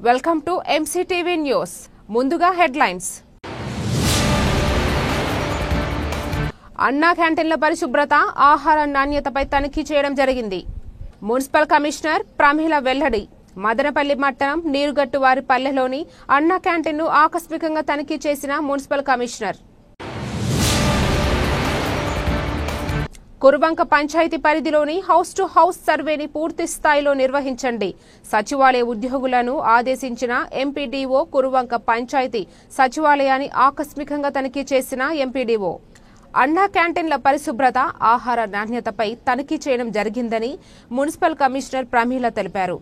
Welcome to MCTV news. ముందుగా headlines. అన్నా క్యాంటీన్ల పరిశుభ్రత, ఆహార నాణ్యతపై తనిఖీ చేయడం జరిగింది. మున్సిపల్ కమిషనర్ ప్రమీల వెల్లడి. మదనపల్లి పట్టణం నీరుగట్టువారిపల్లెలోని అన్నా క్యాంటీన్ను ఆకస్మికంగా తనిఖీ చేసిన మున్సిపల్ కమిషనర్. కురువంక పంచాయతీ పరిధిలోని హౌస్ టు హౌస్ సర్వేని పూర్తి స్థాయిలో నిర్వహించండి. సచివాలయ ఉద్యోగులను ఆదేశించిన ఎంపీడీఓ. కురువంక పంచాయతీ సచివాలయాన్ని ఆకస్మికంగా తనిఖీ చేసిన ఎంపీడీఓ. అన్నా క్యాంటీన్ల పరిశుభ్రత, ఆహార నాణ్యతపై తనిఖీ చేయడం జరిగిందని మున్సిపల్ కమిషనర్ ప్రమీల తెలిపారు.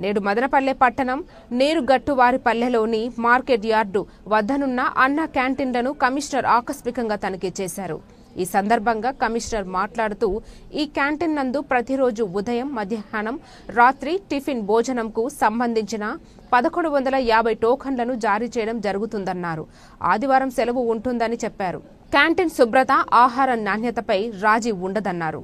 నేడు మదనపల్లె పట్టణం నీరుగట్టువారిపల్లెలోని మార్కెట్ యార్డు వద్దనున్న అన్నా క్యాంటీన్లను కమిషనర్ ఆకస్మికంగా తనిఖీ చేశారు. ఈ సందర్భంగా కమిషనర్ మాట్లాడుతూ, ఈ క్యాంటీన్ నందు ప్రతిరోజు ఉదయం, మధ్యాహ్నం, రాత్రి టిఫిన్ భోజనంకు సంబంధించిన 1150 టోకన్లను జారీ చేయడం జరుగుతుందన్నారు. ఆదివారం సెలవు ఉంటుందని చెప్పారు. క్యాంటీన్ శుభ్రత, ఆహార నాణ్యతపై రాజీ ఉండదన్నారు.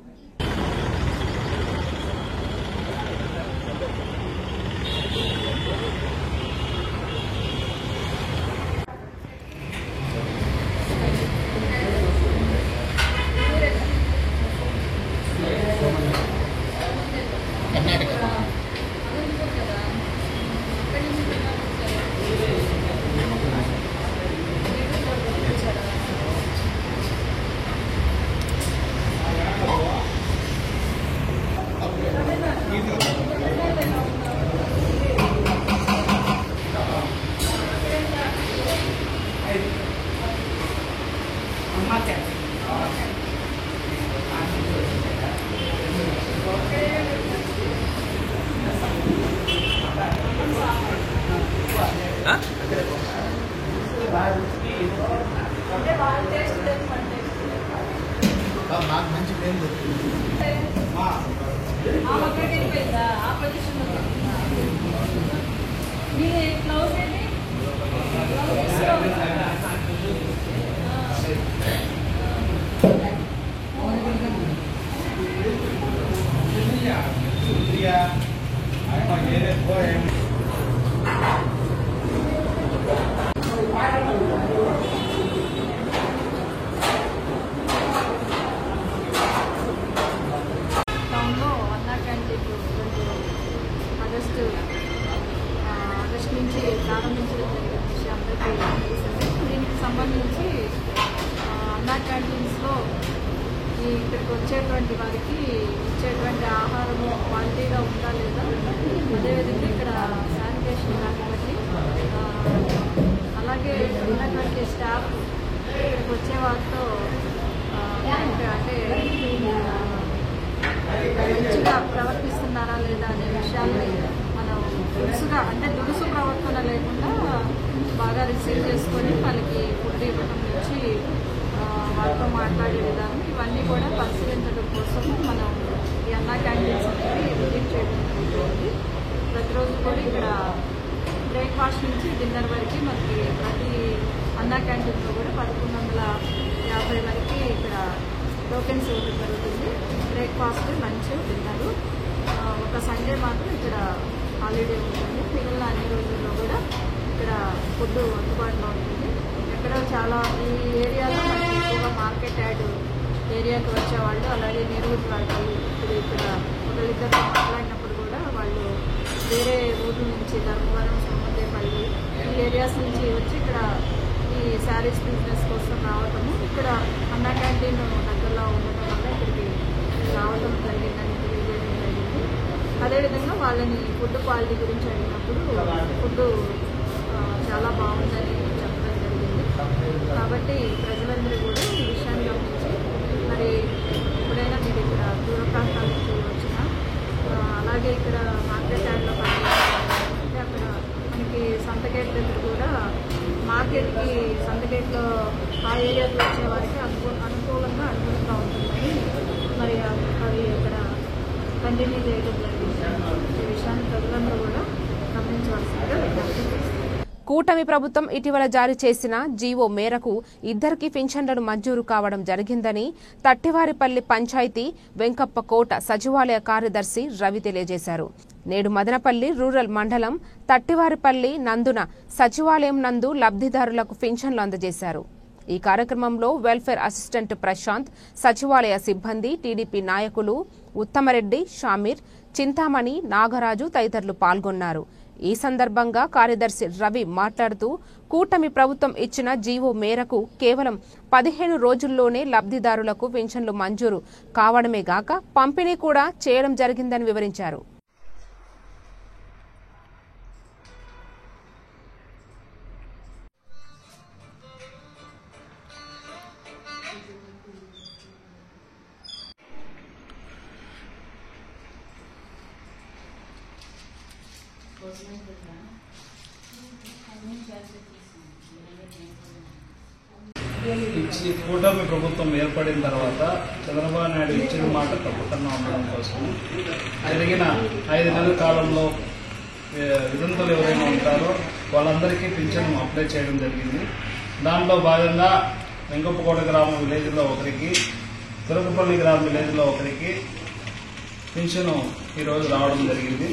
ఆగస్టు నుంచి ప్రారంభించడం జరిగిన విషయాలపై దీనికి సంబంధించి అన్నా క్యాంటీన్స్లో ఇక్కడికి వచ్చేటువంటి వారికి ఇచ్చేటువంటి ఆహారము క్వాలిటీగా ఉందా లేదా, అదేవిధంగా ఇక్కడ శానిటేషన్ కానివ్వండి, అలాగే ఉన్నటువంటి స్టాఫ్ ఇక్కడికి వచ్చే వారితో అంటే మంచిగా ప్రవర్తిస్తున్నారా లేదా అనే విషయాల్ని మనం దురుసు ప్రవర్తన లేకుండా బాగా రిసీవ్ చేసుకొని వాళ్ళకి ఫుడ్ ఇవ్వడం నుంచి వాళ్ళతో మాట్లాడే విధానం ఇవన్నీ కూడా పరిశీలించడం కోసం మనం ఈ అన్నా క్యాంటీన్స్ అనేది విజిట్ చేయడం జరుగుతుంది. ప్రతిరోజు కూడా ఇక్కడ బ్రేక్ఫాస్ట్ నుంచి డిన్నర్ వరకు మనకి ప్రతి అన్నా క్యాంటీన్లో కూడా 1150 వరకు ఇక్కడ టోకెన్స్ ఇవ్వడం జరుగుతుంది. Breakfast, lunch, dinner. ఒక సండే మాత్రం ఇక్కడ హాలిడే ఉంటుంది. మిగిలిన అన్ని రోజుల్లో కూడా ఇక్కడ ఫుడ్ అందుబాటులో ఉంటుంది. ఎక్కడో చాలా ఈ ఏరియాలో మనకి ఎక్కువగా మార్కెట్ యార్డ్ ఏరియాకి వచ్చేవాళ్ళు, అలాగే నీరుగురు వాళ్ళు ఇప్పుడు ఇక్కడ ఒకరిద్దరితో మాట్లాడినప్పుడు కూడా వాళ్ళు వేరే ఊరు నుంచి ధర్మవరం, సముద్రపల్లి ఈ ఏరియాస్ నుంచి వచ్చి ఇక్కడ ఈ శారీస్ బిజినెస్ కోసం రావటము, ఇక్కడ అన్నా క్యాంటీన్ దగ్గరలో ఉండటం వల్ల ఇక్కడికి రావడం జరిగిందని తెలియజేయడం జరిగింది. అదేవిధంగా వాళ్ళని ఫుడ్ క్వాలిటీ గురించి అడిగినప్పుడు ఫుడ్ చాలా బాగుందని చెప్పడం జరిగింది. కాబట్టి ప్రజలందరూ కూడా ఈ విషయాన్ని గమనించి మరి ఎప్పుడైనా మీరు ఇక్కడ దూర ప్రాంతాల నుంచి వచ్చినా, అలాగే ఇక్కడ మార్కెట్ యార్డ్లో పనిచేయాలంటే అక్కడ మనకి సంతగేట్ దగ్గర కూడా మార్కెట్కి సంతగేట్లో ఆ ఏరియాకి వచ్చే వారికి అనుకూలంగా ఉంటుందని మరి అవి ఇక్కడ కంటిన్యూ చేయడం జరిగింది. ఈ విషయాన్ని ప్రజలందరూ కూడా గమనించవలసిందిగా విజ్ఞప్తి చేస్తారు. కూటమి ప్రభుత్వం ఇటీవల జారీ చేసిన జీవో మేరకు ఇద్దరికి పింఛన్లను మంజూరు కావడం జరిగిందని తట్టివారిపల్లి పంచాయతీ వెంకప్పకోట సచివాలయ కార్యదర్శి రవి తెలియజేశారు. నేడు మదనపల్లి రూరల్ మండలం తట్టివారిపల్లి నందున సచివాలయం నందు లబ్ధిదారులకు పింఛన్లు అందజేశారు. ఈ కార్యక్రమంలో వెల్ఫేర్ అసిస్టెంట్ ప్రశాంత్, సచివాలయ సిబ్బంది, టీడీపీ నాయకులు ఉత్తమరెడ్డి, షామీర్, చింతామణి, నాగరాజు తదితరులు పాల్గొన్నారు. ఈ సందర్భంగా కార్యదర్శి రవి మాట్లాడుతూ కూటమి ప్రభుత్వం ఇచ్చిన జీవో మేరకు కేవలం 15 రోజుల్లోనే లబ్ధిదారులకు పింఛన్లు మంజూరు కావడమే గాక పంపిణీ కూడా చేయడం జరిగిందని వివరించారు. కూటమి ప్రభుత్వం ఏర్పడిన తర్వాత చంద్రబాబు నాయుడు ఇచ్చిన మాట తప్పకుండా ఉండడం కోసం జరిగిన 5 నెలల కాలంలో విధంతులు ఎవరైనా ఉంటారో వాళ్ళందరికీ పింఛన్ అప్లై చేయడం జరిగింది. దాంట్లో భాగంగా వెంకప్పకోట గ్రామం విలేజ్లో ఒకరికి, తిరుపపల్లి గ్రామం విలేజ్లో ఒకరికి పింఛను ఈరోజు రావడం జరిగింది.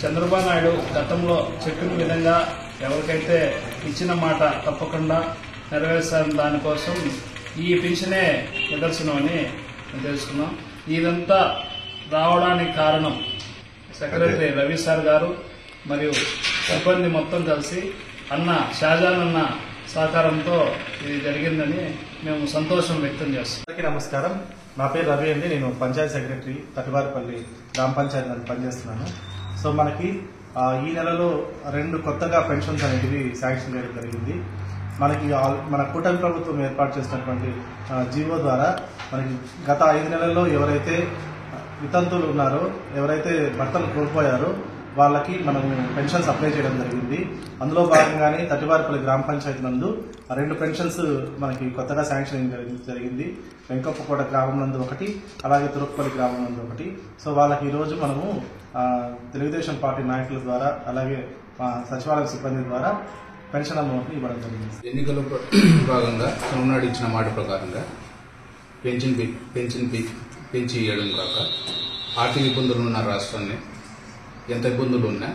చంద్రబాబు నాయుడు గతంలో చెప్పిన విధంగా ఎవరికైతే ఇచ్చిన మాట తప్పకుండా నెరవేర్చాలని దానికోసం ఈ పింఛనే నిదర్శనం అని తెలుసుకున్నాం. ఇదంతా రావడానికి కారణం సెక్రటరీ రవి సార్ గారు మరియు సిబ్బంది మొత్తం కలిసి అన్న షాజాన్ అన్న సహకారంతో ఇది జరిగిందని మేము సంతోషం వ్యక్తం చేస్తాం. అందరికీ నమస్కారం. నా పేరు రవి అండి. నేను పంచాయతీ సెక్రటరీ తటివారిపల్లి గ్రామ పంచాయతీ పనిచేస్తున్నాను. సో మనకి ఈ నెలలో 2 కొత్తగా పెన్షన్స్ అనేటివి శాంక్షన్ చేయడం జరిగింది. మనకి మన కూటమి ప్రభుత్వం ఏర్పాటు చేసినటువంటి జీవో ద్వారా మనకి గత 5 నెలల్లో ఎవరైతే వితంతులు ఉన్నారో, ఎవరైతే భర్తలు కోల్పోయారో వాళ్ళకి మనం పెన్షన్స్ అప్లై చేయడం జరిగింది. అందులో భాగంగానే తటివారిపల్లి గ్రామ పంచాయతీ నందు 2 పెన్షన్స్ మనకి కొత్తగా శాంక్షన్ జరిగింది. వెంకప్పకోట గ్రామం నందు ఒకటి, అలాగే తిరుపపల్లి గ్రామం నందు ఒకటి. సో వాళ్ళకి ఈరోజు మనము తెలుగుదేశం పార్టీ నాయకుల ద్వారా, అలాగే సచివాలయ సిబ్బంది ద్వారా పెన్షన్ అమౌంట్ ఇవ్వడం జరిగింది. ఎన్నికల భాగంగా చంద్రబాబు ఇచ్చిన మాట ప్రకారంగా పెంచి ఇవ్వడం కాక ఆర్థిక ఇబ్బందులు ఉన్న రాష్ట్రాన్ని ఎంత ఇబ్బందులు ఉన్నా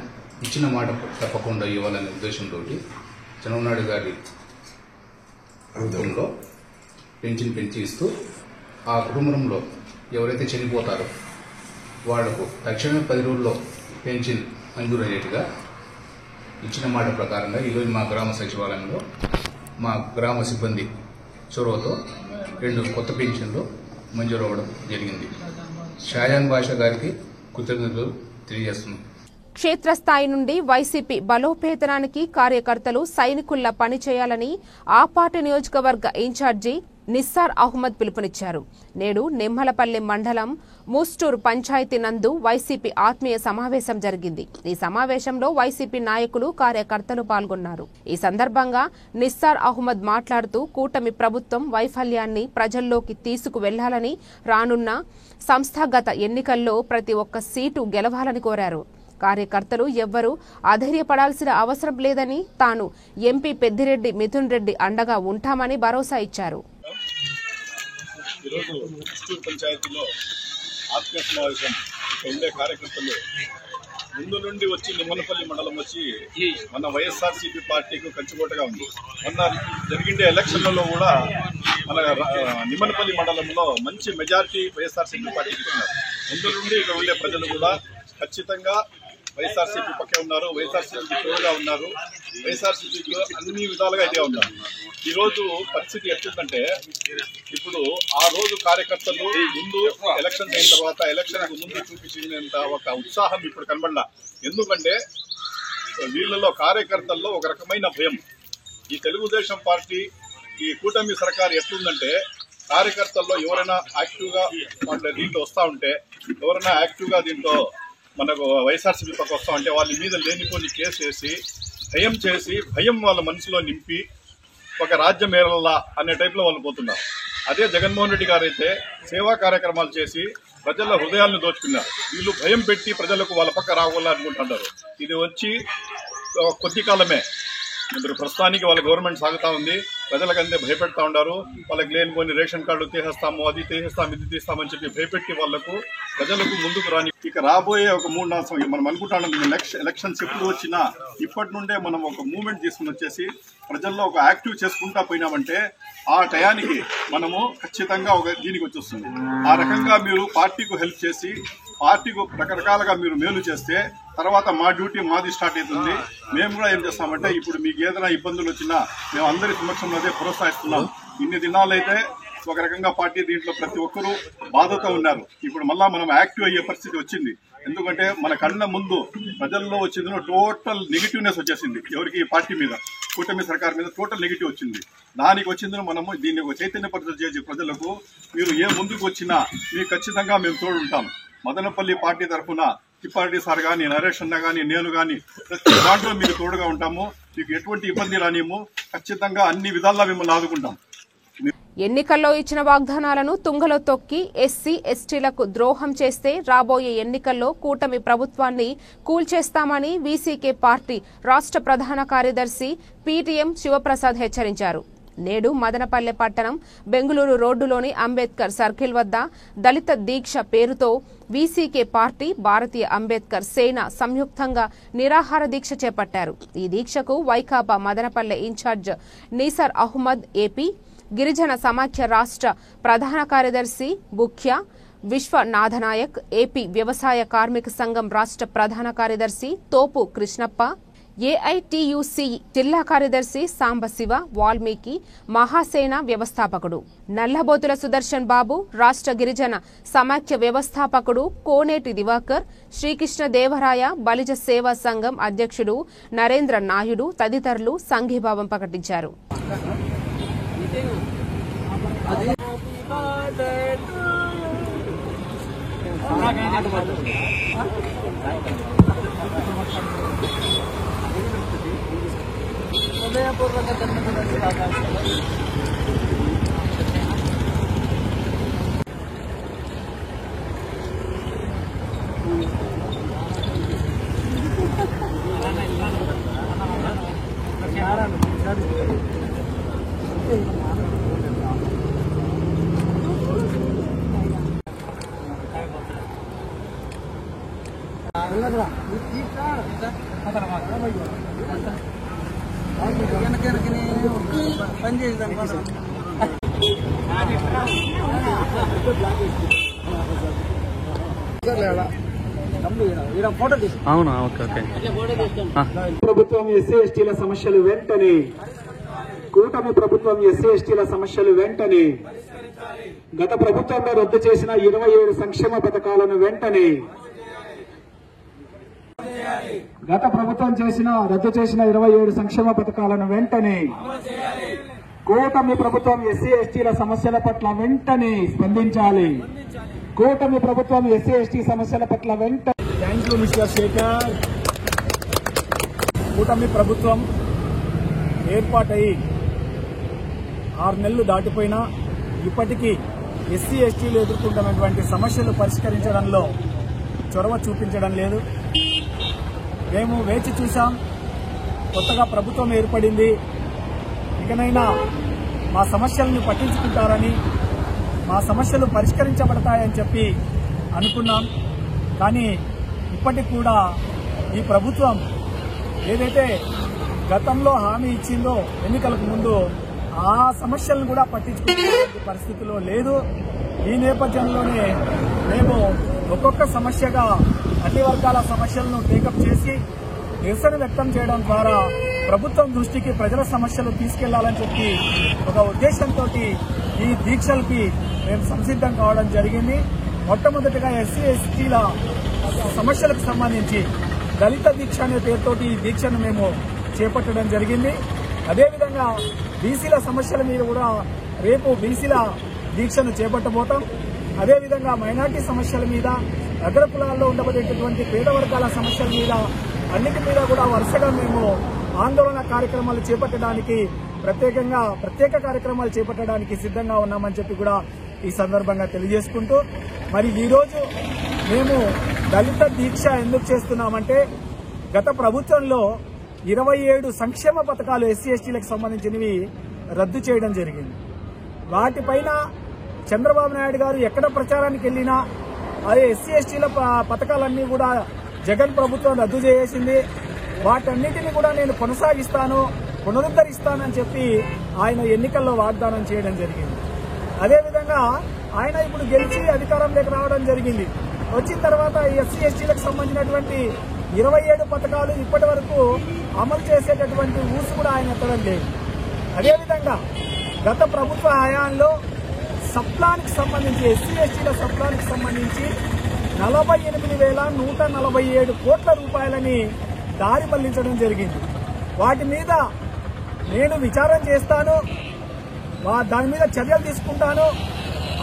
ఇచ్చిన మాట తప్పకుండా ఇవ్వాలనే ఉద్దేశంతో చంద్రబాబు గారి ప్రభుత్వంలో పెంచి ఇస్తూ ఆ కుటుంబంలో ఎవరైతే చనిపోతారో వాళ్లకు తక్షణమే 10 రోజుల్లో పెన్షన్ మంజూరయ్యేట్టుగా ఇచ్చిన మాట ప్రకారంగా ఈరోజు మా గ్రామ సచివాలయంలో మా గ్రామ సిబ్బంది చొరవతో 2 కొత్త పెన్షన్లు మంజూరు అవ్వడం జరిగింది. షాజాన్ బాషా గారికి కృతజ్ఞతలు తెలియజేస్తున్నాం. క్షేత్రస్థాయి నుండి వైసీపీ బలోపేతనానికి కార్యకర్తలు సైనికుల్లా పనిచేయాలని ఆ పార్టీ నియోజకవర్గ ఇన్ఛార్జి నిస్సార్ అహ్మద్ పిలుపునిచ్చారు. నేడు నిమ్మలపల్లి మండలం మూస్టూరు పంచాయతీ నందు వైసీపీ ఆత్మీయ సమావేశం జరిగింది. ఈ సమావేశంలో వైసీపీ నాయకులు, కార్యకర్తలు పాల్గొన్నారు. ఈ సందర్భంగా నిస్సార్ అహ్మద్ మాట్లాడుతూ కూటమి ప్రభుత్వం వైఫల్యాన్ని ప్రజల్లోకి తీసుకువెళ్లాలని, రానున్న సంస్థాగత ఎన్నికల్లో ప్రతి ఒక్క సీటు గెలవాలని కోరారు. కార్యకర్తలు ఎవ్వరూ అధైర్యపడాల్సిన అవసరం లేదని, తాను ఎంపీ పెద్దిరెడ్డి మిథున్ రెడ్డి అండగా ఉంటామని భరోసా ఇచ్చారు. ఈరోజు మూస్టూరు పంచాయతీలో ఆత్మీయ సమావేశం ఉండే కార్యకర్తలు ముందు నుండి వచ్చి నిమ్మనపల్లి మండలం వచ్చి మన వైఎస్ఆర్సీపీ పార్టీకి కంచుకోటగా ఉంది. మొన్న జరిగిండే ఎలక్షన్లలో కూడా మన నిమ్మనపల్లి మండలంలో మంచి మెజారిటీ వైఎస్ఆర్సీపీ పార్టీకి ఇస్తున్నారు. ముందు నుండి ఇక్కడ ఉండే ప్రజలు కూడా ఖచ్చితంగా వైఎస్ఆర్సీపీ పక్కే ఉన్నారు, వైఎస్ఆర్సీపీ తోడుగా ఉన్నారు, వైఎస్ఆర్సీపీలో అన్ని విధాలుగా ఇదే ఉన్నారు. ఈరోజు పరిస్థితి ఎట్లుందంటే, ఇప్పుడు ఆ రోజు కార్యకర్తలు ముందు ఎలక్షన్స్ అయిన తర్వాత ఎలక్షన్ ముందు చూపించినంత ఒక ఉత్సాహం ఇప్పుడు కనబడలా. ఎందుకంటే వీళ్ళలో కార్యకర్తల్లో ఒక రకమైన భయం. ఈ తెలుగుదేశం పార్టీ, ఈ కూటమి సర్కారు ఎట్లుందంటే, కార్యకర్తల్లో ఎవరైనా యాక్టివ్గా వాళ్ళ దీంట్లో వస్తూ ఉంటే, ఎవరైనా యాక్టివ్గా దీంట్లో మనకు వైఎస్ఆర్సీపీ పక్క వస్తూ ఉంటే వాళ్ళ మీద లేనిపోని కేసు వేసి భయం వాళ్ళ మనసులో నింపి ఒక రాజ్యం ఏరల్లా అనే టైప్లో వాళ్ళు పోతున్నారు. అదే జగన్మోహన్ రెడ్డి గారు అయితే సేవా కార్యక్రమాలు చేసి ప్రజల హృదయాలను దోచుకున్నారు. వీళ్ళు భయం పెట్టి ప్రజలకు వాళ్ళ పక్క రావాలనుకుంటున్నారు. ఇది వచ్చి కొద్ది కాలమే. ఇప్పుడు ప్రస్తుతానికి వాళ్ళ గవర్నమెంట్ సాగుతా ఉంది. ప్రజలకంతే భయపెడతా ఉన్నారు. వాళ్ళకి లేనిపోని రేషన్ కార్డు తీసేస్తాము, అది తీసేస్తాము, ఇది తీస్తామని చెప్పి భయపెట్టి ప్రజలకు ముందుకు రాని. ఇక రాబోయే ఒక 3-4 సంవత్సరాలు మనం అనుకుంటాం ఎలక్షన్స్ ఎప్పుడు వచ్చినా ఇప్పటి నుండే మనం ఒక మూవ్మెంట్ తీసుకుని వచ్చేసి ప్రజల్లో ఒక యాక్టివ్ చేసుకుంటా పోయినామంటే ఆ టయానికి మనము ఖచ్చితంగా ఒక దీనికి వచ్చేస్తుంది. ఆ రకంగా మీరు పార్టీకు హెల్ప్ చేసి పార్టీకు రకరకాలుగా మీరు మేలు చేస్తే తర్వాత మా డ్యూటీ మాది స్టార్ట్ అవుతుంది. మేము కూడా ఏం చేస్తామంటే ఇప్పుడు మీకు ఏదైనా ఇబ్బందులు వచ్చినా మేము అందరి సమక్షంలో అదే ప్రోత్సహిస్తున్నాం. ఇన్ని దినాలైతే ఒక రకంగా పార్టీ దీంట్లో ప్రతి ఒక్కరూ బాధతో ఉన్నారు. ఇప్పుడు మళ్ళా మనం యాక్టివ్ అయ్యే పరిస్థితి వచ్చింది. ఎందుకంటే మన కళ్ళ ముందు ప్రజల్లో వచ్చిందో టోటల్ నెగిటివ్నెస్ వచ్చేసింది. ఎవరికి ఈ పార్టీ మీద, కూటమి సర్కార్ మీద టోటల్ నెగిటివ్ వచ్చింది. దానికి వచ్చిందో మనము దీన్ని ఒక చైతన్యపరిచయం చేసి ప్రజలకు మీరు ఏ ముందుకు వచ్చినా మీకు ఖచ్చితంగా మేము తోడుంటాం. మదనపల్లి పార్టీ తరఫున తిప్పారెడ్డి సార్ కానీ, నరేష్ అన్న కానీ, నేను కానీ ప్రతి దాంట్లో మీకు తోడుగా ఉంటాము. మీకు ఎటువంటి ఇబ్బంది రానియము. ఖచ్చితంగా అన్ని విధాలా మిమ్మల్ని ఆదుకుంటాం. ఎన్నికల్లో ఇచ్చిన వాగ్దానాలను తుంగలో తొక్కి ఎస్సీ ఎస్టీలకు ద్రోహం చేస్తే రాబోయే ఎన్నికల్లో కూటమి ప్రభుత్వాన్ని కూల్చేస్తామని వీసీకే పార్టీ రాష్ట్ర ప్రధాన కార్యదర్శి పీటీఎం శివప్రసాద్ హెచ్చరించారు. నేడు మదనపల్లె పట్టణం బెంగుళూరు రోడ్డులోని అంబేద్కర్ సర్కిల్ వద్ద దళిత దీక్ష పేరుతో వీసీకే పార్టీ, భారతీయ అంబేద్కర్ సేన సంయుక్తంగా నిరాహార దీక్ష చేపట్టారు. ఈ దీక్షకు వైకాపా మదనపల్లె ఇన్ఛార్జ్ నీసర్ అహ్మద్, ఏపీ గిరిజన సమాఖ్య రాష్ట్ర ప్రధాన కార్యదర్శి బుఖ్య విశ్వనాథనాయక్, ఏపీ వ్యవసాయ కార్మిక సంఘం రాష్ట్ర ప్రధాన కార్యదర్శి తోపు కృష్ణప్ప, ఏఐటియుసి జిల్లా కార్యదర్శి సాంబశివ, వాల్మీకి మహాసేన వ్యవస్థాపకుడు నల్లబోతుల సుదర్శన్ బాబు, రాష్ట్ర గిరిజన సమాఖ్య వ్యవస్థాపకుడు కోనేటి దివాకర్, శ్రీకృష్ణదేవరాయ బలిజ సేవా సంఘం అధ్యక్షుడు నరేంద్ర నాయుడు తదితరులు సంఘీభావం ప్రకటించారు. అవునా? ఓకే. ప్రభుత్వం ఎస్సీ ఎస్టీల సమస్యలు వెంటనే, కూటమి ప్రభుత్వం ఎస్సీ ఎస్టీల సమస్యలు వెంటనే, గత ప్రభుత్వంలో రద్దు చేసిన 27 సంక్షేమ పథకాలను వెంటనే, గత ప్రభుత్వం రద్దు చేసిన 27 సంక్షేమ పథకాలను వెంటనే, కూటమి ప్రభుత్వం ఎస్సీ ఎస్టీల సమస్యల పట్ల వెంటనే స్పందించాలి. కూటమి ప్రభుత్వం ఎస్సీ ఎస్టీ సమస్యల పట్ల వెంటనే. Thank you mister Shekhar. కూటమి ప్రభుత్వం ఏర్పాటయి 6 నెలలు దాటిపోయినా ఇప్పటికీ ఎస్సీ ఎస్టీలు ఎదుర్కొంటున్నటువంటి సమస్యలు పరిష్కరించడంలో చొరవ చూపించడం లేదు. మేము వేచి చూశాం. కొత్తగా ప్రభుత్వం ఏర్పడింది, ఇకనైనా మా సమస్యలను పట్టించుకుంటారని, మా సమస్యలు పరిష్కరించబడతాయని చెప్పి అనుకున్నాం. కానీ ఇప్పటికి కూడా ఈ ప్రభుత్వం ఏదైతే గతంలో హామీ ఇచ్చిందో ఎన్నికలకు ముందు, ఆ సమస్యలను కూడా పట్టించుకునే పరిస్థితిలో లేదు. ఈ నేపథ్యంలోనే మేము ఒక్కొక్క సమస్యగా అన్ని వర్గాల సమస్యలను టేకప్ చేసి నిరసన వ్యక్తం చేయడం ద్వారా ప్రభుత్వం దృష్టికి ప్రజల సమస్యలు తీసుకెళ్లాలని చెప్పి ఒక ఉద్దేశంతో ఈ దీక్షలకి మేము సంసిద్ధం కావడం జరిగింది. మొట్టమొదటిగా ఎస్సీ ఎస్టీల సమస్యలకు సంబంధించి దళిత దీక్ష అనే పేరుతోటి ఈ దీక్షను మేము చేపట్టడం జరిగింది. అదేవిధంగా బీసీల సమస్యల మీద కూడా రేపు బీసీల దీక్షను చేపట్టబోతాం. అదేవిధంగా మైనార్టీ సమస్యల మీద, అగ్ర కులాల్లో ఉండబడేటటువంటి పేద వర్గాల సమస్యల మీద, అన్నిటి మీద కూడా వరుసగా మేము ఆందోళన కార్యక్రమాలు చేపట్టడానికి ప్రత్యేక కార్యక్రమాలు చేపట్టడానికి సిద్ధంగా ఉన్నామని చెప్పి కూడా ఈ సందర్భంగా తెలియజేసుకుంటూ, మరి ఈరోజు మేము దళిత దీక్ష ఎందుకు చేస్తున్నామంటే, గత ప్రభుత్వంలో 27 సంక్షేమ పథకాలు ఎస్సీ ఎస్టీలకు సంబంధించినవి రద్దు చేయడం జరిగింది. వాటిపైన చంద్రబాబు నాయుడు గారు ఎక్కడ ప్రచారానికి వెళ్లినా అదే ఎస్సీ ఎస్టీల పథకాలన్నీ కూడా జగన్ ప్రభుత్వం రద్దు చేసింది, వాటన్నిటిని కూడా నేను కొనసాగిస్తాను, పునరుద్ధరిస్తానని చెప్పి ఆయన ఎన్నికల్లో వాగ్దానం చేయడం జరిగింది. అదేవిధంగా ఆయన ఇప్పుడు గెలిచి అధికారంలోకి రావడం జరిగింది. వచ్చిన తర్వాత ఎస్సీ ఎస్టీలకు సంబంధించినటువంటి 27 పథకాలు ఇప్పటి వరకు అమలు చేసేటటువంటి ఊసు కూడా ఆయన ఎత్తడం లేదు. అదేవిధంగా గత ప్రభుత్వ హయాంలో సప్లానికి సంబంధించి ఎస్సీ ఎస్టీల సప్లానికి సంబంధించి 48,147 కోట్ల రూపాయలని దారి మళ్లించడం జరిగింది. వాటి మీద నేను విచారం చేస్తాను, దాని మీద చర్యలు తీసుకుంటాను,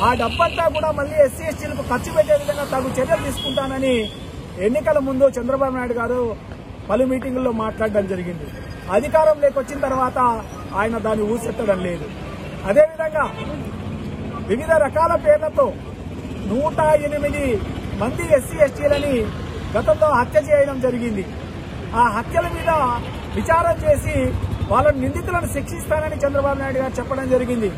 ఆ డబ్బంతా కూడా మళ్లీ ఎస్సీ ఎస్టీలకు ఖర్చు పెట్టే విధంగా తగు చర్యలు తీసుకుంటానని ఎన్నికల ముందు చంద్రబాబు నాయుడు గారు పలు మీటింగుల్లో మాట్లాడడం జరిగింది. అధికారంలోకి వచ్చిన తర్వాత ఆయన దాన్ని ఊసెత్తడం లేదు. అదేవిధంగా వివిధ రకాల పేర్లతో 108 మంది ఎస్సీ ఎస్టీలని గతంలో హత్య చేయడం జరిగింది. ఆ హత్యల మీద విచారం చేసి వాళ్ళ నిందితులను శిక్షిస్తానని చంద్రబాబు నాయుడు గారు చెప్పడం జరిగింది.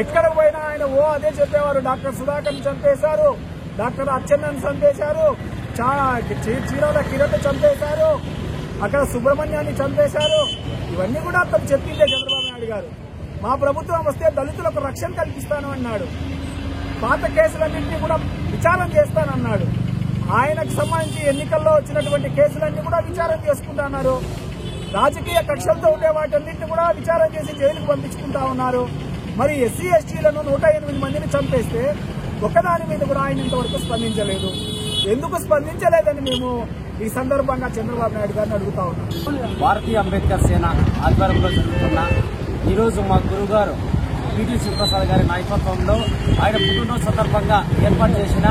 ఎక్కడ పోయినా ఆయన అదే చెప్పేవారు. డాక్టర్ సుధాకర్ని చంపేశారు, డాక్టర్ అచ్చెన్నని చంపేశారు, చీరాల కిరణ్ చంపేశారు, అక్కడ సుబ్రహ్మణ్యాన్ని చంపేశారు. ఇవన్నీ కూడా అతను చెప్పిందే చంద్రబాబు నాయుడు గారు. మా ప్రభుత్వం వస్తే దళితులకు రక్షణ కల్పిస్తాను అన్నాడు. పాత కేసులన్నింటినీ కూడా విచారం చేస్తానన్నాడు. ఆయనకు సంబంధించి ఎన్నికల్లో వచ్చినటువంటి కేసులన్నీ కూడా విచారం చేసుకుంటున్నారు. రాజకీయ కక్షలతో ఉండే వాటన్నింటినీ కూడా విచారం చేసి జైలుకు పంపించుకుంటా ఉన్నారు. మరి ఎస్సీ ఎస్టీలను 108 మందిని చంపేస్తే ఒకదాని మీద కూడా ఆయన ఇంతవరకు స్పందించలేదు. ఎందుకు స్పందించలేదని మేము ఈ సందర్భంగా చంద్రబాబు నాయుడు గారిని అడుగుతా ఉన్నాం. భారతీయ అంబేద్కర్ సేన ఆధ్వర్యంలో జరుగుతున్న ఈరోజు మా గురుగారు పిటి శివప్రసాద్ గారి నాయకత్వంలో ఆయన పుట్టినరోజు సందర్భంగా ఏర్పాటు చేసిన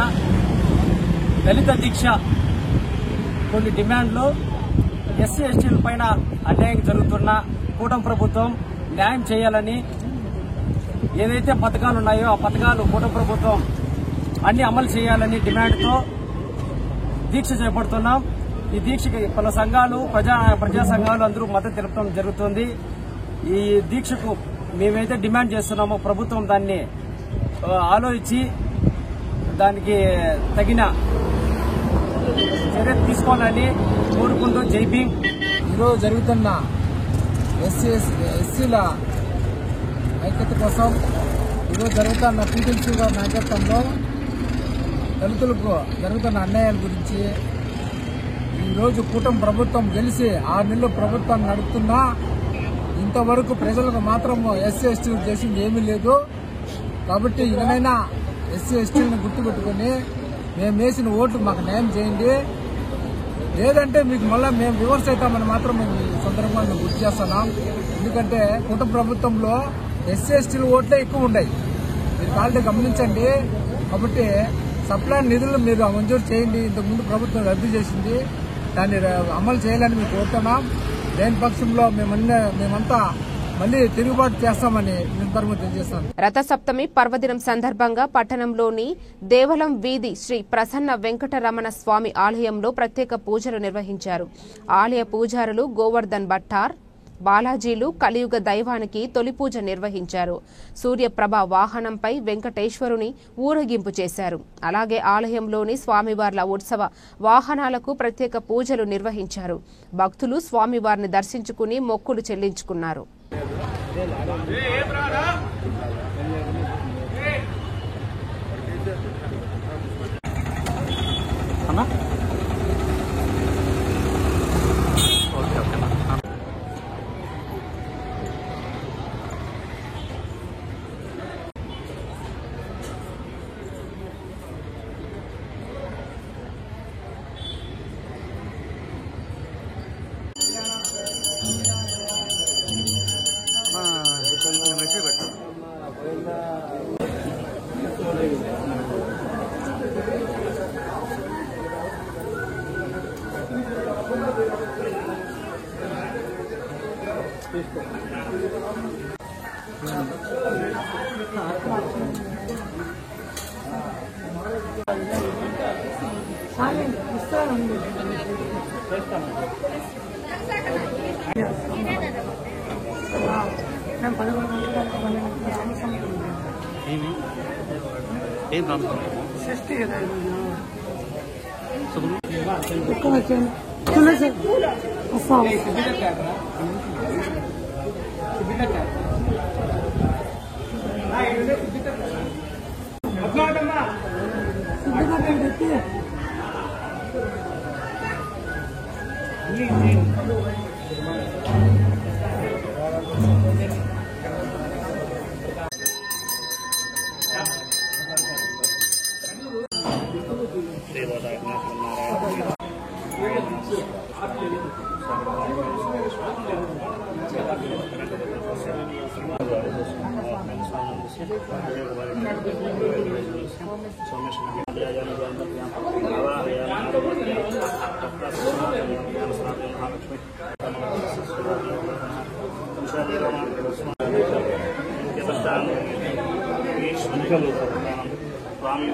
దళిత దీక్ష కొన్ని డిమాండ్లు ఎస్సీ ఎస్టీల పైన అన్యాయం జరుగుతున్న కూటమి ప్రభుత్వం న్యాయం చేయాలని, ఏదైతే పథకాలు ఉన్నాయో ఆ పథకాలు కూటమి ప్రభుత్వం అన్ని అమలు చేయాలని డిమాండ్తో దీక్ష చేపడుతున్నాం. ఈ దీక్షకి పలు సంఘాలు, ప్రజా సంఘాలు అందరూ మద్దతు తెలపడం జరుగుతుంది. ఈ దీక్షకు మేమైతే డిమాండ్ చేస్తున్నామో ప్రభుత్వం దాన్ని ఆలోచించి దానికి తగిన చర్య తీసుకోవాలని కోరుకుంటూ జై భీమ్. ఈరోజు జరుగుతున్న ఎస్సీల ఐక్యత కోసం ఈరోజు జరుగుతున్న పీటీసీ గారి నాయకత్వంలో దళితులకు జరుగుతున్న అన్యాయాల గురించి ఈరోజు కూటమి ప్రభుత్వం గెలిచి 6 నెలలు ప్రభుత్వాన్ని నడుపుతున్నా ఇంతవరకు ప్రజలకు మాత్రం ఎస్సీ ఎస్టీలు చేసింది ఏమీ లేదు. కాబట్టి ఇకనైనా ఎస్సీ ఎస్టీలను గుర్తుపెట్టుకుని మేము వేసిన ఓట్లు మాకు న్యాయం చేయండి, లేదంటే మీకు మళ్ళీ మేము రివర్స్ అవుతామని మాత్రం మేము ఈ సందర్భంగా మేము గుర్తు చేస్తున్నాం. ఎందుకంటే కూటమి ప్రభుత్వంలో ఎస్సీ ఎస్టీల ఓట్లే ఎక్కువ ఉన్నాయి, మీరు కావాలంటే గమనించండి. కాబట్టి సప్లై నిధులు మీరు మంజూరు చేయండి. ఇంతకుముందు ప్రభుత్వం రద్దు చేసింది, దాన్ని అమలు చేయాలని మీకు కోరుతున్నాం. లేని పక్షంలో మేమంతా మళ్లీ తిరుగుబాటు చేస్తామని తెలియజేస్తాను. రథసప్తమి పర్వదినం సందర్భంగా పట్టణంలోని దేవలం వీధి శ్రీ ప్రసన్న వెంకటరమణ స్వామి ఆలయంలో ప్రత్యేక పూజలు నిర్వహించారు. ఆలయ పూజారులు గోవర్ధన్ భట్టార్, బాలాజీలు కలియుగ దైవానికి తొలి పూజ నిర్వహించారు. సూర్యప్రభ వాహనంపై వెంకటేశ్వరుని ఊరేగింపు చేశారు. అలాగే ఆలయంలోని స్వామివార్ల ఉత్సవ వాహనాలకు ప్రత్యేక పూజలు నిర్వహించారు. భక్తులు స్వామివారిని దర్శించుకుని మొక్కులు చెల్లించుకున్నారు. स्वामी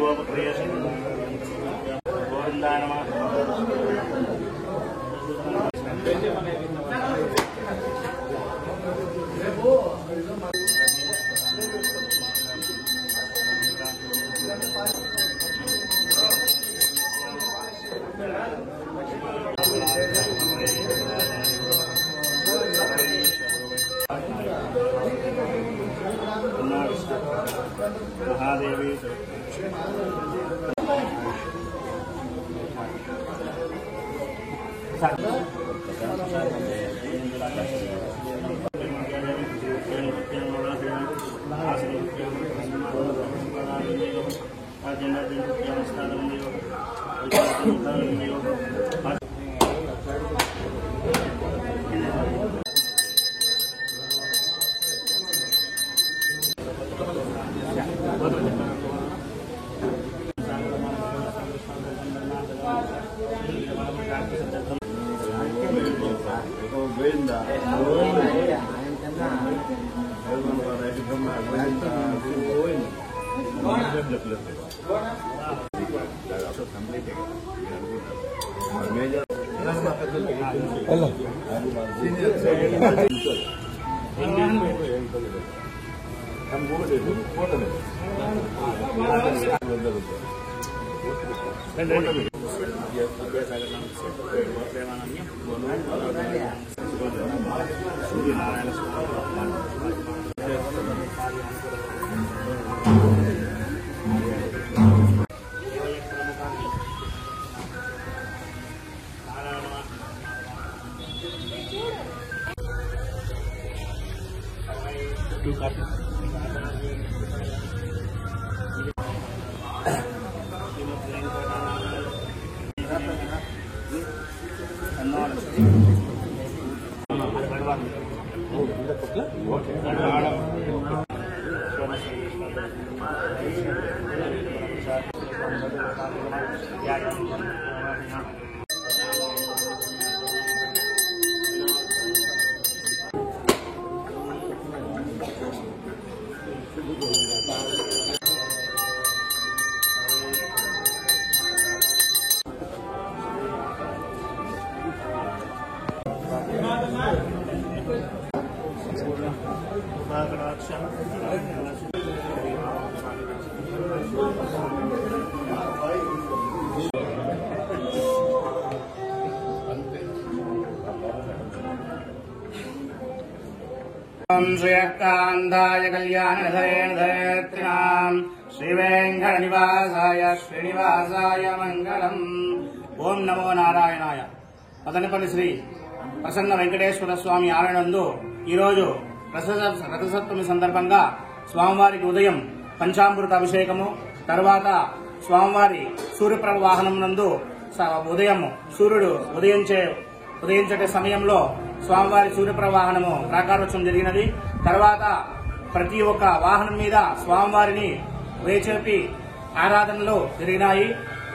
गोविंदाय नमः। महादेवी श्रीयकान्ताय कल्याणधरेण धरेत्रिणाम् श्रीवेङ्कटनिवासाय श्रीनिवासाय मङ्गलम्। ఓం నమో నారాయణాయ। మదనపల్లి శ్రీ ప్రసన్న వెంకటేశ్వర స్వామి ఆలయంలో ఈరోజు రథసప్తమి సందర్భంగా స్వామివారికి ఉదయం పంచామృత అభిషేకము, తర్వాత స్వామివారి సూర్యప్రభ వాహనం నందు ఉదయం సూర్యుడు ఉదయించే సమయంలో స్వామివారి సూర్యప్రభ వాహనము ప్రాకారోత్సవం జరిగినది। తర్వాత ప్రతి ఒక్క వాహనం మీద స్వామివారిని వేచేపి ఆరాధనలు జరిగినాయి।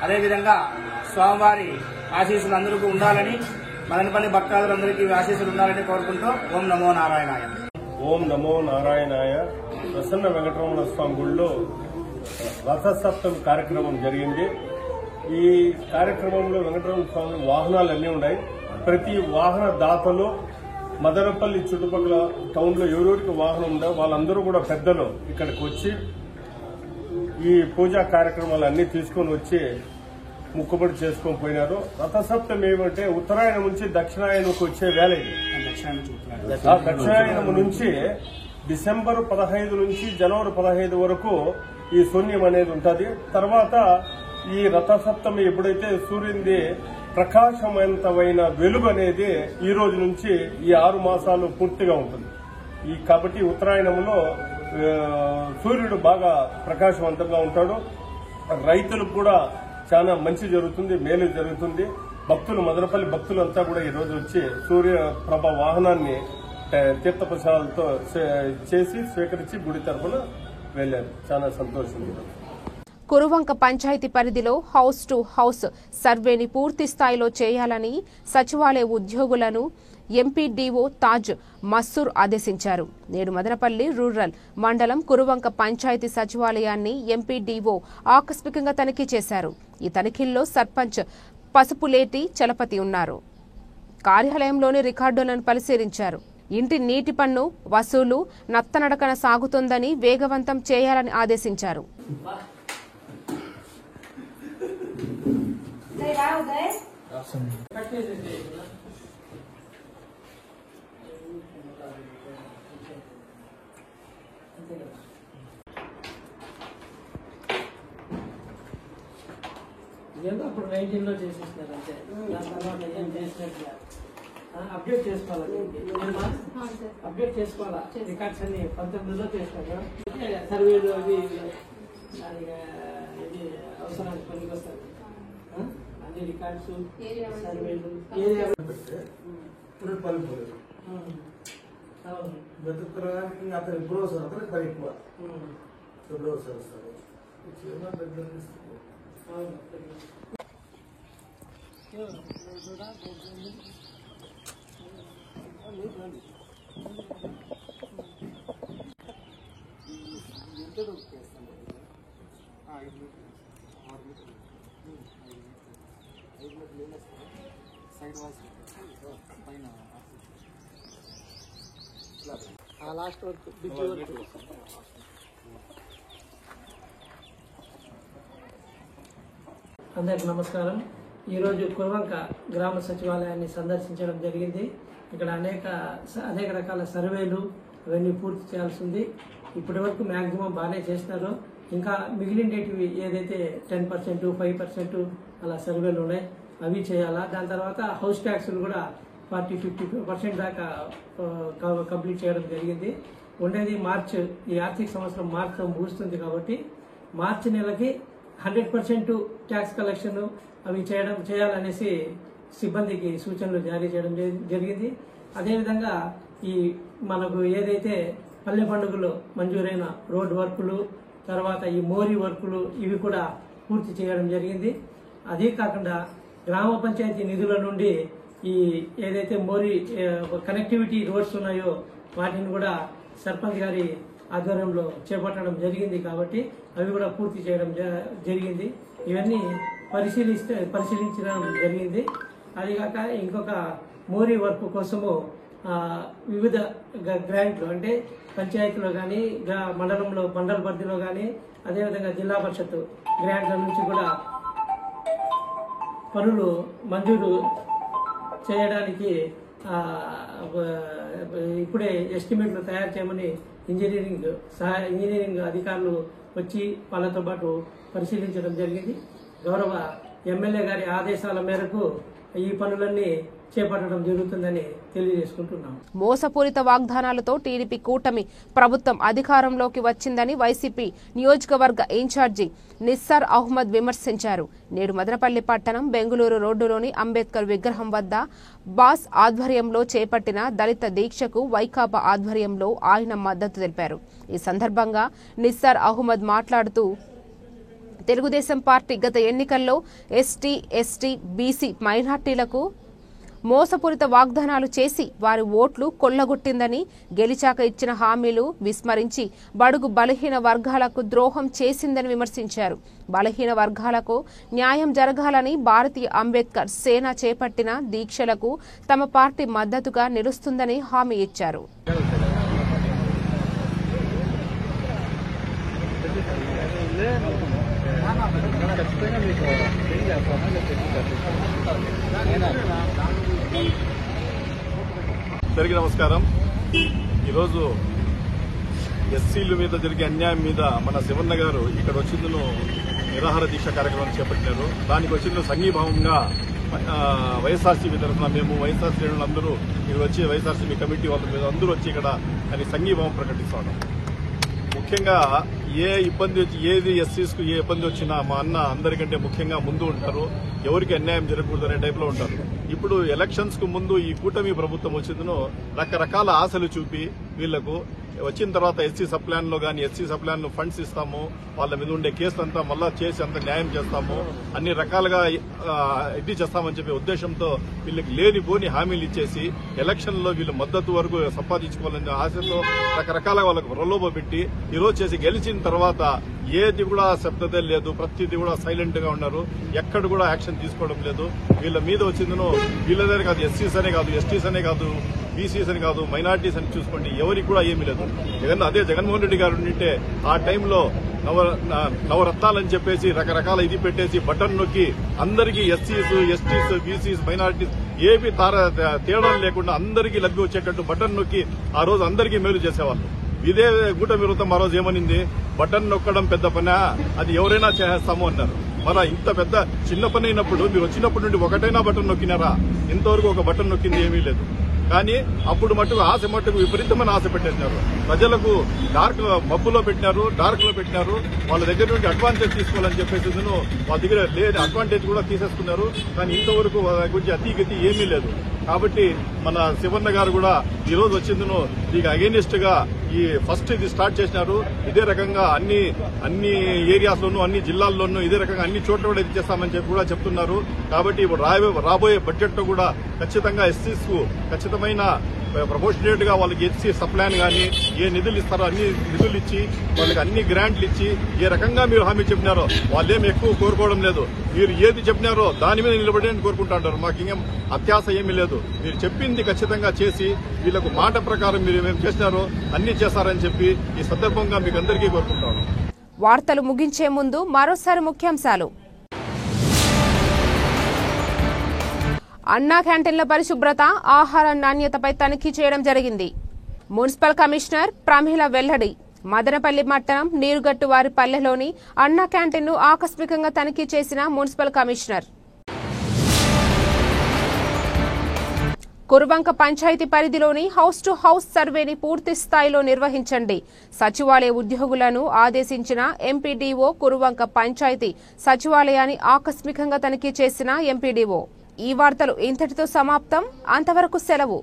అదేవిధంగా స్వామివారి ఆశీస్సులు అందరికీ ఉండాలని, మదనపల్లి భక్తులందరికీ ఆశీస్సులు ఉండాలని కోరుకుంటూ ఓం నమో నారాయణాయ। ఓం నమో నారాయణాయ। ప్రసన్న వెంకటరమణ స్వామి గుడిలో రథసప్తమి కార్యక్రమం జరిగింది। ఈ కార్యక్రమంలో వెంకటరమణ స్వామి వాహనాలు అన్నీ ఉన్నాయి. ప్రతి వాహన దాతలు మదనపల్లి చుట్టుపక్కల టౌన్లో ఎవరెవరికి వాహనం ఉందో వాళ్ళందరూ కూడా పెద్దలు ఇక్కడికి వచ్చి ఈ పూజా కార్యక్రమాలు అన్ని తీసుకొని వచ్చి ముక్కుబడి చేసుకొని పోయినారు. రథసప్తమి ఏమంటే ఉత్తరాయణం నుంచి దక్షిణాయనంకి వచ్చే వేళ ఇది. దక్షిణాయనం నుంచి డిసెంబర్ 15 నుంచి జనవరి 15 వరకు ఈ శూన్యం అనేది ఉంటుంది. తర్వాత ఈ రథసప్తమి ఎప్పుడైతే సూర్యునిది ప్రకాశవంతమైన వెలుగు అనేది ఈ రోజు నుంచి ఈ 6 మాసాలు పూర్తిగా ఉంటుంది. కాబట్టి ఉత్తరాయణంలో సూర్యుడు బాగా ప్రకాశవంతంగా ఉంటాడు. రైతులకు కూడా చాలా మంచి జరుగుతుంది, మేలు జరుగుతుంది. భక్తులు మదనపల్లి భక్తులంతా కూడా ఈ రోజు వచ్చి సూర్య ప్రభ వాహనాన్ని తీర్థప్రసాదాలతో చేసి స్వీకరించి గుడి తరఫున వెళ్లారు. చాలా సంతోషం. కురువంక పంచాయతీ పరిధిలో హౌస్ టు హౌస్ సర్వేని పూర్తి స్థాయిలో చేయాలని సచివాలయ ఉద్యోగులను ఎంపీడీఓ తాజ్ మస్సూర్ ఆదేశించారు. నేడు మదనపల్లి రూరల్ మండలం కురువంక పంచాయతీ సచివాలయాన్ని ఎంపీడీఓ ఆకస్మికంగా తనిఖీ చేశారు. ఈ తనిఖీల్లో సర్పంచ్ పసుపులేటి చలపతి ఉన్నారు. కార్యాలయంలోని రికార్డులను పరిశీలించారు. ఇంటి నీటి పన్ను వసూలు నత్తనడకన సాగుతోందని వేగవంతం చేయాలని ఆదేశించారు. ఏదో అప్పుడు 19లో చేసేసినారు అంతే. దాని తర్వాత ఏం చేసినట్టు అప్డేట్ చేసుకోవాలి. అప్డేట్ చేసుకోవాలా రికార్డ్స్ అన్ని 19లో చేసినారు. సర్వేలు అవి ఇది అవసరానికి పనికి వస్తారు. అన్ని రికార్డ్స్ సర్వేలు ఏరియా బతుకురానికి అతను ఎప్పుడో వస్తారు, అతనికి పని ఎక్కువ ఎప్పుడో వస్తారు. లాస్ట్ వరకు బిజీ వరకు అందరికి నమస్కారం. ఈరోజు కురువంక గ్రామ సచివాలయాన్ని సందర్శించడం జరిగింది. ఇక్కడ అనేక రకాల సర్వేలు అవన్నీ పూర్తి చేయాల్సి ఉంది. ఇప్పటి వరకు మ్యాక్సిమం బాగానే చేసినారు. ఇంకా మిగిలినవి ఏదైతే 10%, 5% అలా సర్వేలు ఉన్నాయి అవి చేయాలా. దాని తర్వాత హౌస్ ట్యాక్స్లు కూడా 40-50% దాకా కంప్లీట్ చేయడం జరిగింది. ఉండేది మార్చ్, ఈ ఆర్థిక సంవత్సరం మార్చి ముగుస్తుంది కాబట్టి మార్చి నెలకి 100% ట్యాక్స్ కలెక్షన్ అవి చేయాలనేసి సిబ్బందికి సూచనలు జారీ చేయడం జరిగింది. అదేవిధంగా ఈ మనకు ఏదైతే పల్లె పండుగలో మంజూరైన రోడ్ వర్కులు, తర్వాత ఈ మోరీ వర్కులు ఇవి కూడా పూర్తి చేయడం జరిగింది. అదే కాకుండా గ్రామ పంచాయతీ నిధుల నుండి ఈ ఏదైతే మోరీ కనెక్టివిటీ రోడ్స్ ఉన్నాయో వాటిని కూడా సర్పంచ్ గారి ఆధ్వర్యంలో చేపట్టడం జరిగింది. కాబట్టి అవి కూడా పూర్తి చేయడం జరిగింది. ఇవన్నీ పరిశీలించడం జరిగింది. అదిగాక ఇంకొక మోరీ వర్క్ కోసము వివిధ గ్రాంట్లు అంటే పంచాయతీలో కానీ మండలంలో మండల పరిధిలో కానీ అదేవిధంగా జిల్లా పరిషత్ గ్రాంట్ల నుంచి కూడా పనులు మంజూరు చేయడానికి ఇప్పుడే ఎస్టిమేట్లు తయారు చేయమని ఇంజనీరింగ్ అధికారులు వచ్చి వాళ్ళతో పాటు పరిశీలించడం జరిగింది. గౌరవ ఎమ్మెల్యే గారి ఆదేశాల మేరకు ఈ పనులన్నీ చేపట్టడం జరుగుతుందని తెలియజేసుకుంటున్నాం. మోసపూరిత వాగ్దానాలతో టీడీపీ కూటమి ప్రభుత్వం అధికారంలోకి వచ్చిందని వైసీపీ నియోజకవర్గ ఇన్ఛార్జి నిస్సార్ అహ్మద్ విమర్శించారు. నేడు మదనపల్లి పట్టణం బెంగుళూరు రోడ్డులోని అంబేద్కర్ విగ్రహం వద్ద బాస్ ఆధ్వర్యంలో చేపట్టిన దళిత దీక్షకు వైకాపా ఆధ్వర్యంలో ఆయన మద్దతు తెలిపారు. ఈ సందర్భంగా నిస్సార్ అహ్మద్ మాట్లాడుతూ తెలుగుదేశం పార్టీ గత ఎన్నికల్లో ఎస్టీ, బీసీ మైనార్టీలకు మోసపూరిత వాగ్దానాలు చేసి వారి ఓట్లు కొల్లగొట్టిందని, గెలిచాక ఇచ్చిన హామీలు విస్మరించి బడుగు బలహీన వర్గాలకు ద్రోహం చేసిందని విమర్శించారు. బలహీన వర్గాలకు న్యాయం జరగాలని భారతీయ అంబేద్కర్ సేన చేపట్టిన దీక్షలకు తమ పార్టీ మద్దతుగా నిలుస్తుందని హామీ ఇచ్చారు. అందరికీ నమస్కారం. ఈరోజు ఎస్సీల మీద జరిగే అన్యాయం మీద మన శివన్న గారు ఇక్కడ వచ్చిందును నిరాహార దీక్ష కార్యక్రమాన్ని చేపట్టినారు. దానికి వచ్చిందో సంఘీభావంగా వైఎస్ఆర్సీపీ తరఫున మేము వైఎస్ఆర్ శ్రేణులందరూ ఇక్కడ వచ్చి వైఎస్ఆర్సీపీ కమిటీ వాళ్ళ మీద అందరూ వచ్చి ఇక్కడ దానికి సంఘీభావం ప్రకటిస్తాం. ముఖ్యంగా ఏ ఇబ్బంది వచ్చి ఏది ఎస్సీస్కు ఏ ఇబ్బంది వచ్చినా మా అన్న అందరికంటే ముఖ్యంగా ముందు ఉంటారు. ఎవరికి అన్యాయం జరగకూడదు అనే టైప్లో ఉంటారు. ఇప్పుడు ఎలక్షన్స్ కు ముందు ఈ కూటమి ప్రభుత్వం వచ్చిందనో రకరకాల ఆశలు చూపి వీళ్లకు వచ్చిన తర్వాత ఎస్సీ సబ్ ప్లాన్ లో గానీ ఎస్సీ సబ్ ప్లాన్ ఫండ్స్ ఇస్తాము, వాళ్ళ మీద ఉండే కేసులంతా మళ్ళా చేసి అంత న్యాయం చేస్తాము, అన్ని రకాలుగా ఇది చేస్తామని చెప్పే ఉద్దేశంతో వీళ్ళకి లేనిపోని హామీలు ఇచ్చేసి ఎలక్షన్ లో వీళ్ళు మద్దతు వరకు సంపాదించుకోవాలనే ఆశతో రకరకాల వాళ్ళకు ప్రలోభ పెట్టి ఈరోజు చేసి గెలిచిన తర్వాత ఏది కూడా శబ్దతే లేదు, ప్రతిదీ కూడా సైలెంట్ గా ఉన్నారు. ఎక్కడ కూడా యాక్షన్ తీసుకోవడం లేదు. వీళ్ళ మీద వచ్చిందనో వీళ్ళదే కాదు, ఎస్సీస్ అనే కాదు, ఎస్టీస్ అనే కాదు, బీసీస్ అని కాదు, మైనార్టీస్ అని చూసుకోండి, ఎవరికి కూడా ఏమీ లేదు. అదే జగన్మోహన్ రెడ్డి గారు ఉంటే ఆ టైంలో నవరత్నాలని చెప్పేసి రకరకాల ఇది పెట్టేసి బటన్ నొక్కి అందరికీ ఎస్సీస్, ఎస్టీస్, బీసీస్, మైనార్టీస్ ఏపీ తేడా లేకుండా అందరికీ లబ్ధి వచ్చేటట్టు బటన్ నొక్కి ఆ రోజు అందరికీ మేలు చేసేవాళ్ళు. ఇదే కూటమి ప్రభుత్వం ఆ రోజు ఏమనింది, బటన్ నొక్కడం పెద్ద పనా, అది ఎవరైనా చేస్తాము అన్నారు. మన ఇంత పెద్ద చిన్న పని అయినప్పుడు మీరు వచ్చినప్పటి నుండి ఒకటైనా బటన్ నొక్కినారా? ఇంతవరకు ఒక బటన్ నొక్కింది ఏమీ లేదు. కానీ అప్పుడు మట్టుకు ఆశ మట్టుకు విపరీతమైన ఆశ పెట్టేసినారు. ప్రజలకు మబ్బులో పెట్టినారు, డార్క్ లో పెట్టినారు. వాళ్ళ దగ్గర నుండి అడ్వాంటేజ్ తీసుకోవాలని చెప్పేసి వాళ్ళ దగ్గర లేని అడ్వాంటేజ్ కూడా తీసేసుకున్నారు. కానీ ఇంతవరకు గురించి అతీగతి ఏమీ లేదు. కాబట్టి మన శివన్న గారు కూడా ఈ రోజు వచ్చిందను దీనికి అగైనిస్ట్ గా ఈ ఫస్ట్ ఇది స్టార్ట్ చేసినారు. ఇదే రకంగా అన్ని ఏరియాస్ లోనూ అన్ని జిల్లాల్లోనూ ఇదే రకంగా అన్ని చోట్ల కూడా ఇది చేస్తామని చెప్పి కూడా చెప్తున్నారు. కాబట్టి ఇప్పుడు రాబోయే బడ్జెట్ లో కూడా ఖచ్చితంగా ఎస్సీస్ కు ఖచ్చితమైన ప్రపోర్షనేట్ గా వాళ్ళకి ఎస్సీ సప్లాన్ గానీ ఏ నిధులు ఇస్తారో అన్ని నిధులు ఇచ్చి వాళ్ళకి అన్ని గ్రాంట్లు ఇచ్చి ఏ రకంగా మీరు హామీ చెప్పినారో వాళ్ళేం ఎక్కువ కోరుకోవడం లేదు. మీరు ఏది చెప్పినారో దాని మీద నిలబడి కోరుకుంటారు. మాకు ఇంకేం అత్యాశ ఏమీ లేదు. మీరు చెప్పింది ఖచ్చితంగా చేసి వీళ్లకు మాట ప్రకారం మీరు ఏమేమి చేసినారో అన్ని చేస్తారని చెప్పి ఈ సందర్భంగా మీకు అందరికీ కోరుకుంటాను. వార్తలు ముగించే ముందు మరోసారి ముఖ్యాంశాలు. అన్నా క్యాంటీన్ల పరిశుభ్రత, ఆహార నాణ్యతపై తనిఖీ చేయడం జరిగింది. మున్సిపల్ కమిషనర్ ప్రమీల వెల్లడి. మదనపల్లి పట్టణం నీరుగట్టువారి పల్లెలోని అన్నా క్యాంటీన్ను ఆకస్మికంగా తనిఖీ చేసిన మున్సిపల్ కమిషనర్. కురువంక పంచాయతీ పరిధిలోని హౌస్ టు హౌస్ సర్వేని పూర్తి స్థాయిలో నిర్వహించండి. సచివాలయ ఉద్యోగులను ఆదేశించిన ఎంపీడీఓ. కురువంక పంచాయతీ సచివాలయాన్ని ఆకస్మికంగా తనిఖీ చేసిన ఎంపీడీఓ. ఈ వార్తలు ఇంతటితో సమాప్తం. అంతవరకు సెలవు.